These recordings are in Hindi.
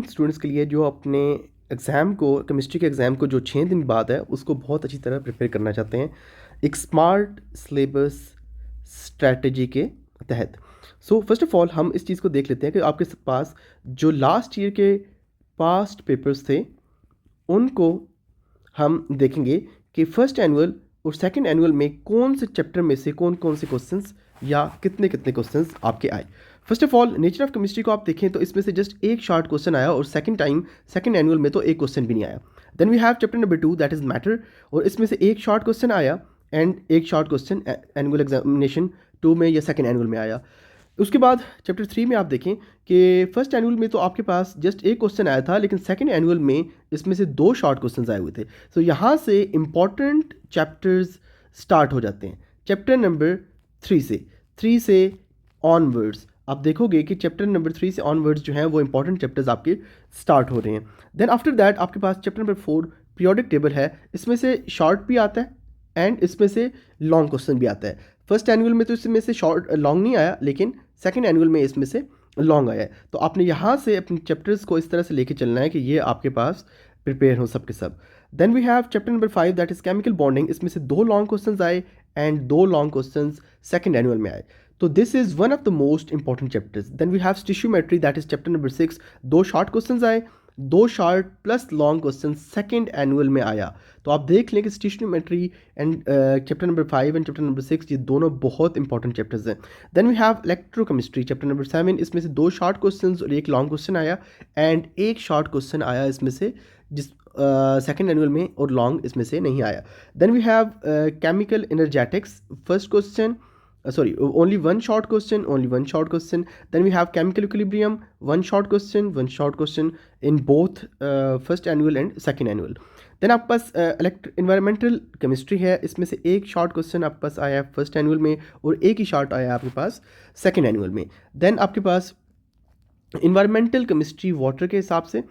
स्टूडेंट्स के लिए जो अपने एग्ज़ाम को, केमिस्ट्री के एग्ज़ाम को जो 6 दिन बाद है, उसको बहुत अच्छी तरह प्रिपेयर करना चाहते हैं एक स्मार्ट सिलेबस स्ट्रैटेजी के तहत। सो फर्स्ट ऑफ ऑल हम इस चीज़ को देख लेते हैं कि आपके पास जो लास्ट ईयर के पास्ट पेपर्स थे उनको हम देखेंगे कि फर्स्ट एनुअल और सेकंड एनुअल में कौन से चैप्टर में से कौन कौन से क्वेश्चंस या कितने कितने क्वेश्चंस आपके आए। First of all nature of chemistry को आप देखें तो इसमें से जस्ट एक शॉर्ट क्वेश्चन आया और सेकंड एनुअल में तो एक क्वेश्चन भी नहीं आया। Then we have chapter number 2 that is matter, और इसमें से एक शॉर्ट क्वेश्चन आया एंड एक शॉर्ट क्वेश्चन एनुअल एग्जामिनेशन 2 में या सेकंड एनुअल में आया। उसके बाद चैप्टर 3 में आप देखें कि फर्स्ट एनुअल में तो आपके पास जस्ट एक क्वेश्चन आया था, लेकिन सेकंड एनुअल में इसमें से 2 शॉर्ट क्वेश्चंस आए हुए थे। सो यहाँ से इंपॉर्टेंट चैप्टर्स स्टार्ट हो जाते हैं। चैप्टर नंबर 3 से ऑनवर्ड्स आप देखोगे कि चैप्टर नंबर 3 से ऑनवर्ड्स जो हैं वो इंपॉर्टेंट चैप्टर्स आपके स्टार्ट हो रहे हैं। देन आफ्टर दैट आपके पास चैप्टर नंबर 4 पीरियोडिक टेबल है। इसमें से शॉर्ट भी आता है एंड इसमें से लॉन्ग क्वेश्चन भी आता है। फर्स्ट एनुअल में तो इसमें से लॉन्ग नहीं आया, लेकिन सेकंड एनुअल में इसमें से लॉन्ग आया है। तो आपने यहाँ से अपने चैप्टर्स को इस तरह से लेके चलना है कि ये आपके पास प्रिपेयर हो सब के सब। Then we have chapter number 5 that is chemical bonding. इसमें से 2 लॉन्ग क्वेश्चंस आए and 2 long questions second annual में आए। तो this is one of the most important chapters. Then we have stoichiometry that is chapter number 6। 2 short questions आए, 2 short plus long question second annual में आया। तो आप देख लें कि stoichiometry and chapter number 5 and chapter number 6 ये दोनों बहुत इंपॉर्टेंट चैप्टर्स हैं। Then we have electrochemistry chapter number 7। इसमें से 2 शॉर्ट क्वेश्चंस और एक लॉन्ग क्वेश्चन आया एंड एक शॉर्ट क्वेश्चन आया इसमें से जिस सेकेंड एनुअल में, और लॉन्ग इसमें से नहीं आया। Then we have chemical energetics first question, only one short question. Then we have chemical equilibrium, one short question in both first annual and second annual. Then आपके पास environmental chemistry है। इसमें से एक शॉर्ट क्वेश्चन आपके पास आया है फर्स्ट एनुअल में और एक ही शॉर्ट आया है आपके पास सेकेंड एनुअल में। देन आपके पास environmental chemistry वाटर के हिसाब से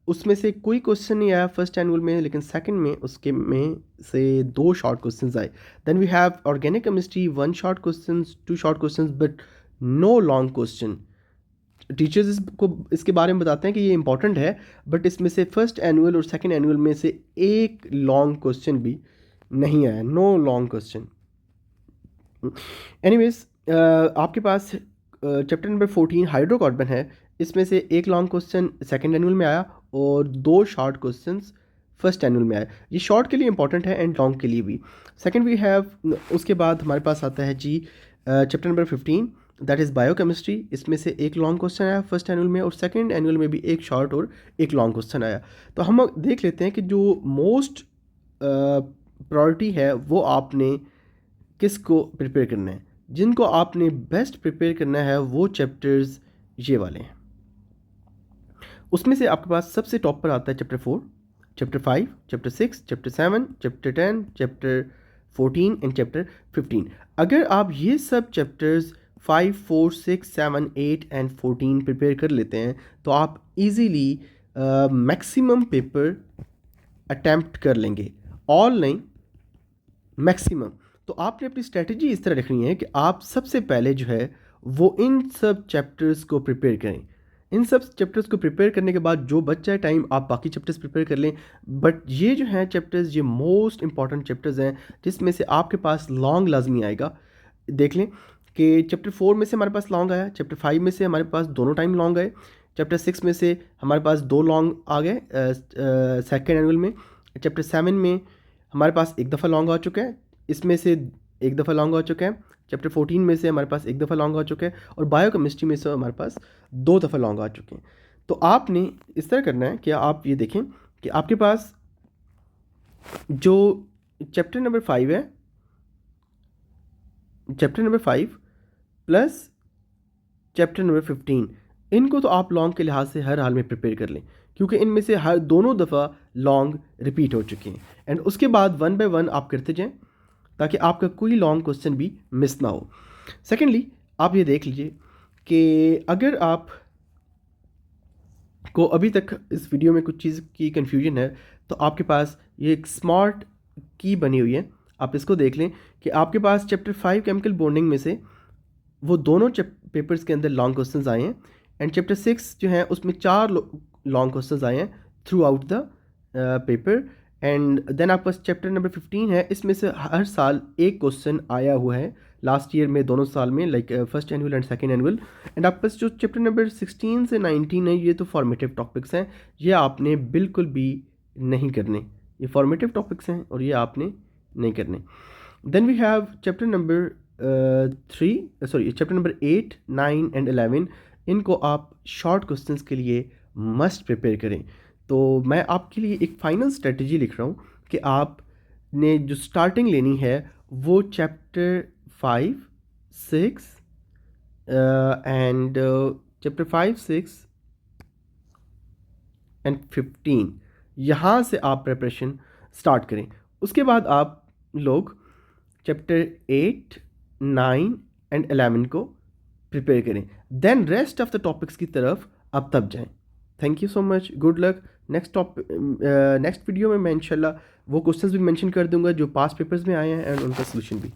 उसमें से कोई क्वेश्चन नहीं आया फर्स्ट एनुअल में, लेकिन सेकंड में उसके में से 2 शॉर्ट क्वेश्चंस आए। Then we have organic chemistry 1 short question, 2 short questions but no long question. Teachers इसको इसके बारे में बताते हैं कि ये इंपॉर्टेंट है, बट इसमें से फर्स्ट एनुअल और सेकंड एनुअल में से एक लॉन्ग क्वेश्चन भी नहीं आया, नो लॉन्ग क्वेश्चन। एनीवेज आपके पास चैप्टर नंबर 14 हाइड्रोकार्बन है। इसमें से एक लॉन्ग क्वेश्चन सेकंड एनुअल में आया और 2 शॉर्ट क्वेश्चंस फर्स्ट एनुअल में आया। ये शॉर्ट के लिए इंपॉर्टेंट है एंड लॉन्ग के लिए भी। सेकंड वी हैव, उसके बाद हमारे पास आता है जी chapter number 15 that is biochemistry. इसमें से एक लॉन्ग क्वेश्चन आया फर्स्ट एनुअल में और सेकंड एनुअल में भी एक शॉर्ट और एक लॉन्ग क्वेश्चन आया। तो हम देख लेते हैं कि जो मोस्ट प्रायोरिटी है वो आपने किसको प्रिपेयर करना है। जिनको आपने बेस्ट प्रिपेयर करना है वो चैप्टर्स ये वाले हैं। उसमें से आपके पास सबसे टॉप पर आता है chapter 4, chapter 5, chapter 6, chapter 7, chapter 10, chapter 14 and chapter 15। अगर आप ये सब चैप्टर्स 5, 4, 6, 7, 8 एंड 14 प्रिपेयर कर लेते हैं तो आप इजीली मैक्सिमम पेपर अटैम्प्ट कर लेंगे, ऑल नहीं मैक्सिमम। तो आपने अपनी स्ट्रेटजी इस तरह रखनी है कि आप सबसे पहले जो है वो इन सब चैप्टर्स को प्रिपेयर करें। इन सब चैप्टर्स को प्रिपेयर करने के बाद जो बच जाए टाइम आप बाकी चैप्टर्स प्रिपेयर कर लें। बट ये जो हैं चैप्टर्स ये मोस्ट इंपॉर्टेंट चैप्टर्स हैं जिसमें से आपके पास लॉन्ग लाजमी आएगा। देख लें कि चैप्टर 4 में से हमारे पास लॉन्ग आया, चैप्टर 5 में से हमारे पास दोनों टाइम लॉन्ग आए, चैप्टर 6 में से हमारे पास 2 लॉन्ग आ गए सेकेंड एनुअल में, चैप्टर 7 में हमारे पास एक दफ़ा लॉन्ग आ चुका है, इसमें से एक दफ़ा लॉन्ग आ चुका है, चैप्टर 14 में से हमारे पास एक दफ़ा लॉन्ग आ चुका है और बायोकेमिस्ट्री में से हमारे पास 2 दफ़ा लॉन्ग आ चुके हैं। तो आपने इस तरह करना है कि आप ये देखें कि आपके पास जो चैप्टर नंबर 5 है, chapter number 5 plus chapter number 15, इनको तो आप लॉन्ग के लिहाज से हर हाल में प्रिपेयर कर लें क्योंकि इनमें से हर दोनों दफ़ा लॉन्ग रिपीट हो चुके हैं। एंड उसके बाद 1 बाय 1 आप करते जाएं ताकि आपका कोई लॉन्ग क्वेश्चन भी मिस ना हो। सेकेंडली आप ये देख लीजिए कि अगर आप को अभी तक इस वीडियो में कुछ चीज़ की कन्फ्यूजन है तो आपके पास ये एक स्मार्ट की बनी हुई है, आप इसको देख लें कि आपके पास चैप्टर 5 केमिकल बॉन्डिंग में से वो दोनों पेपर्स के अंदर लॉन्ग क्वेश्चंस आए हैं। एंड चैप्टर 6 जो है उसमें 4 लॉन्ग क्वेश्चंस आए हैं throughout the paper. And then आपका चैप्टर नंबर 15 है, इसमें से हर साल एक क्वेश्चन आया हुआ है लास्ट ईयर में, दोनों साल में, like first annual and second annual. And आपका जो चैप्टर नंबर 16 से 19 है, ये तो फॉर्मेटिव टॉपिक्स हैं, ये आपने बिल्कुल भी नहीं करने, ये फॉर्मेटिव टॉपिक्स हैं और ये आपने नहीं करने। Then we have chapter number 8, 9 and 11, इनको आप शॉर्ट क्वेश्चंस के लिए मस्ट प्रिपेयर करें। तो मैं आपके लिए एक फाइनल स्ट्रेटजी लिख रहा हूँ कि आपने जो स्टार्टिंग लेनी है वो चैप्टर 5, 6 एंड चैप्टर 5, 6 एंड 15, यहाँ से आप प्रिपरेशन स्टार्ट करें। उसके बाद आप लोग चैप्टर 8, 9 एंड 11 को प्रिपेयर करें, then rest of the topics की तरफ आप तब जाएं। Thank you so much, good luck. Next video में मैं इंशाल्लाह वो क्वेश्चंस भी मेंशन कर दूंगा जो पास्ट पेपर्स में आए हैं एंड उनका सोल्यूशन भी।